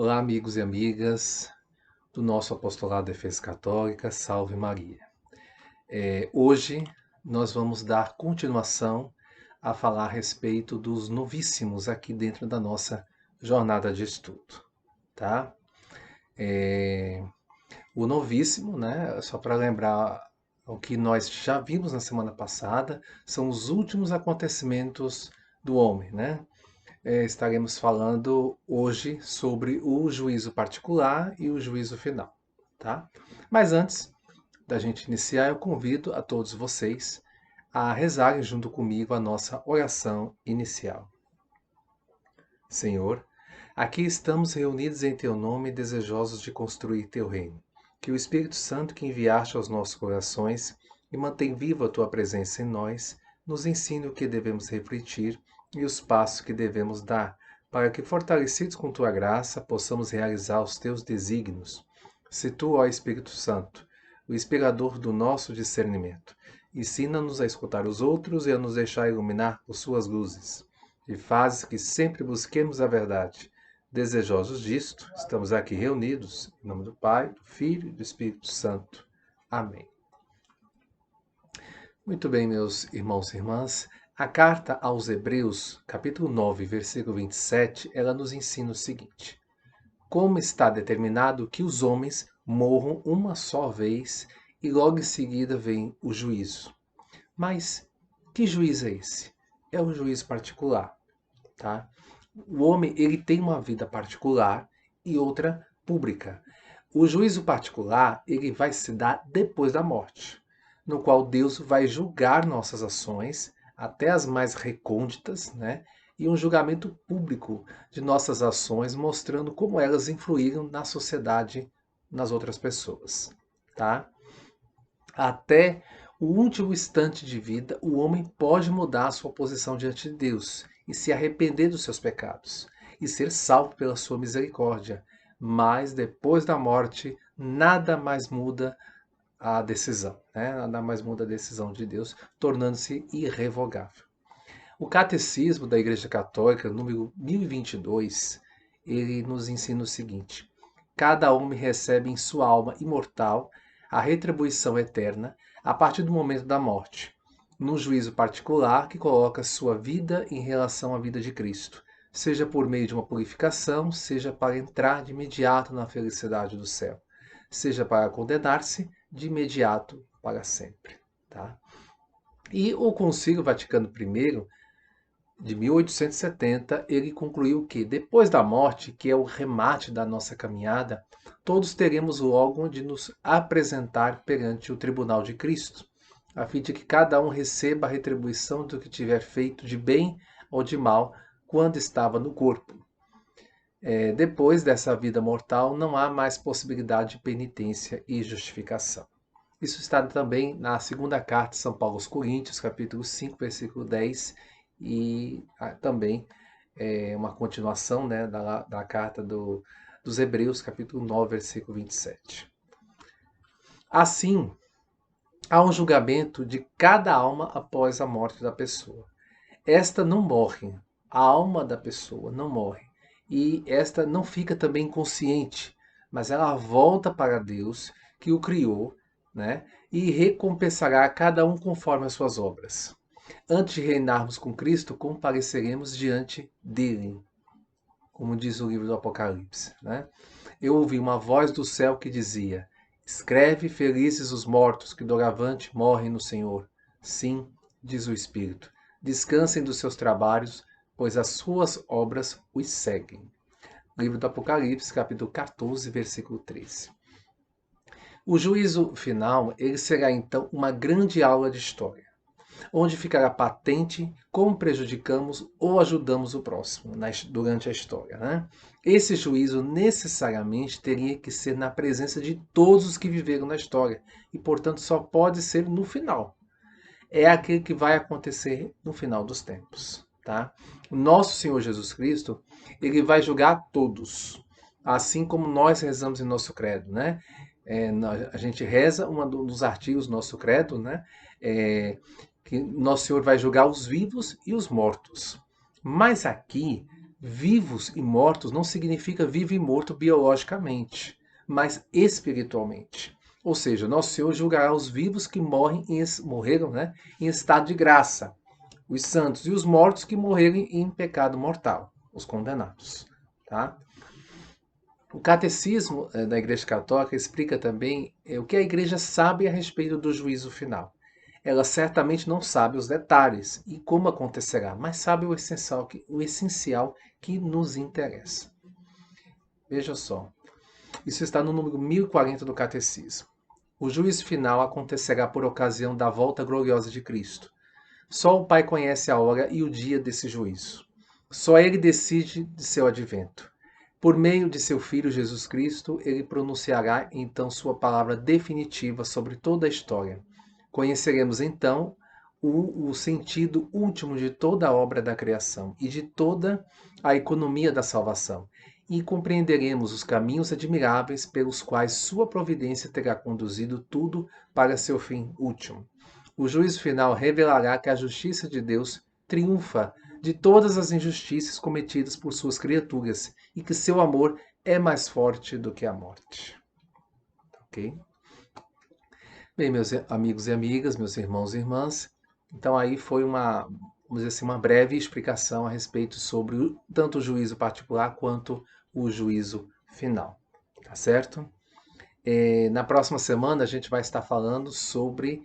Olá, amigos e amigas do nosso Apostolado de Defesa Católica, Salve Maria. Hoje nós vamos dar continuação a falar a respeito dos novíssimos aqui dentro da nossa jornada de estudo, tá? O novíssimo, né, só para lembrar o que nós já vimos na semana passada, são os últimos acontecimentos do homem, né? Estaremos falando hoje sobre o juízo particular e o juízo final, tá? Mas antes da gente iniciar, eu convido a todos vocês a rezarem junto comigo a nossa oração inicial. Senhor, aqui estamos reunidos em Teu nome, desejosos de construir Teu reino. Que o Espírito Santo que enviaste aos nossos corações e mantém viva a Tua presença em nós, nos ensine o que devemos refletir e os passos que devemos dar, para que, fortalecidos com Tua graça, possamos realizar os Teus desígnios. Se Tu, ó Espírito Santo, o inspirador do nosso discernimento, ensina-nos a escutar os outros e a nos deixar iluminar por Suas luzes, e fazes que sempre busquemos a verdade. Desejosos disto, estamos aqui reunidos, em nome do Pai, do Filho e do Espírito Santo. Amém. Muito bem, meus irmãos e irmãs, a carta aos Hebreus, capítulo 9, versículo 27, ela nos ensina o seguinte: como está determinado que os homens morram uma só vez e logo em seguida vem o juízo. Mas que juízo é esse? É o juízo particular, tá? O homem, ele tem uma vida particular e outra pública. O juízo particular, ele vai se dar depois da morte, no qual Deus vai julgar nossas ações, até as mais recônditas, né? E um julgamento público de nossas ações, mostrando como elas influíram na sociedade, nas outras pessoas, tá? Até o último instante de vida, o homem pode mudar a sua posição diante de Deus e se arrepender dos seus pecados e ser salvo pela sua misericórdia. Mas depois da morte, nada mais muda a decisão, né? Nada mais muda a decisão de Deus, tornando-se irrevogável. O Catecismo da Igreja Católica, número 1022, ele nos ensina o seguinte: cada homem recebe em sua alma imortal a retribuição eterna a partir do momento da morte, num juízo particular que coloca sua vida em relação à vida de Cristo, seja por meio de uma purificação, seja para entrar de imediato na felicidade do céu, seja para condenar-se de imediato para sempre. Tá? E o Concílio Vaticano I, de 1870, ele concluiu que, depois da morte, que é o remate da nossa caminhada, todos teremos logo de nos apresentar perante o tribunal de Cristo, a fim de que cada um receba a retribuição do que tiver feito de bem ou de mal quando estava no corpo. Depois dessa vida mortal, não há mais possibilidade de penitência e justificação. Isso está também na segunda carta de São Paulo aos Coríntios, capítulo 5, versículo 10, e também uma continuação, né, da carta dos Hebreus, capítulo 9, versículo 27. Assim, há um julgamento de cada alma após a morte da pessoa. Esta não morre, a alma da pessoa não morre, e esta não fica também inconsciente, mas ela volta para Deus, que o criou, né, e recompensará cada um conforme as suas obras. Antes de reinarmos com Cristo, compareceremos diante dele, como diz o livro do Apocalipse, né? Eu ouvi uma voz do céu que dizia: escreve, felizes os mortos que doravante morrem no Senhor. Sim, diz o Espírito, descansem dos seus trabalhos, pois as suas obras os seguem. Livro do Apocalipse, capítulo 14, versículo 13. O juízo final, ele será então uma grande aula de história, onde ficará patente como prejudicamos ou ajudamos o próximo durante a história. Né? Esse juízo necessariamente teria que ser na presença de todos os que viveram na história e, portanto, só pode ser no final. É aquele que vai acontecer no final dos tempos. Tá? Nosso Senhor Jesus Cristo, ele vai julgar todos, assim como nós rezamos em nosso credo. Né? A gente reza um dos artigos do nosso credo, né? Que Nosso Senhor vai julgar os vivos e os mortos. Mas aqui vivos e mortos não significa vivo e morto biologicamente, mas espiritualmente. Ou seja, nosso Senhor julgará os vivos que morreram, né, em estado de graça, os santos, e os mortos que morreram em pecado mortal, os condenados. Tá? O catecismo da Igreja Católica explica também o que a Igreja sabe a respeito do juízo final. Ela certamente não sabe os detalhes e como acontecerá, mas sabe o essencial que nos interessa. Veja só, isso está no número 1040 do Catecismo. O juízo final acontecerá por ocasião da volta gloriosa de Cristo. Só o Pai conhece a hora e o dia desse juízo. Só Ele decide de seu advento. Por meio de seu Filho Jesus Cristo, Ele pronunciará então sua palavra definitiva sobre toda a história. Conheceremos então o sentido último de toda a obra da criação e de toda a economia da salvação, e compreenderemos os caminhos admiráveis pelos quais sua providência terá conduzido tudo para seu fim último. O juízo final revelará que a justiça de Deus triunfa de todas as injustiças cometidas por suas criaturas e que seu amor é mais forte do que a morte. Ok? Bem, meus amigos e amigas, meus irmãos e irmãs, então aí foi vamos dizer assim, uma breve explicação a respeito sobre tanto o juízo particular quanto o juízo final. Tá certo? Na próxima semana a gente vai estar falando sobre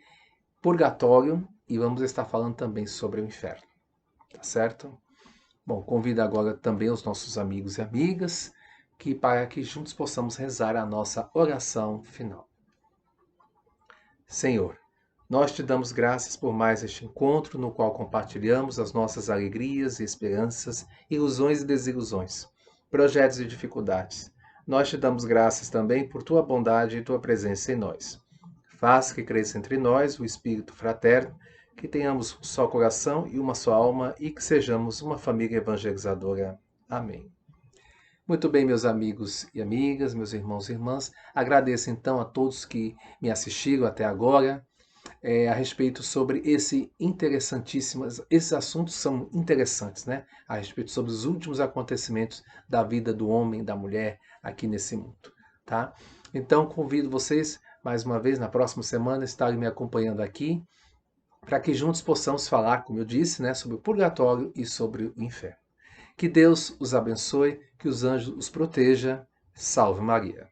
purgatório e vamos estar falando também sobre o inferno. Tá certo? Bom, convido agora também os nossos amigos e amigas para que juntos possamos rezar a nossa oração final. Senhor, nós te damos graças por mais este encontro no qual compartilhamos as nossas alegrias e esperanças, ilusões e desilusões, projetos e dificuldades. Nós te damos graças também por tua bondade e tua presença em nós. Faz que cresça entre nós o espírito fraterno, que tenhamos um só coração e uma só alma e que sejamos uma família evangelizadora. Amém. Muito bem, meus amigos e amigas, meus irmãos e irmãs. Agradeço então a todos que me assistiram até agora a respeito sobre esses assuntos são interessantes, né? A respeito sobre os últimos acontecimentos da vida do homem e da mulher aqui nesse mundo, tá? Então convido vocês mais uma vez na próxima semana estarem me acompanhando aqui para que juntos possamos falar, como eu disse, né, sobre o purgatório e sobre o inferno. Que Deus os abençoe, que os anjos os proteja. Salve Maria.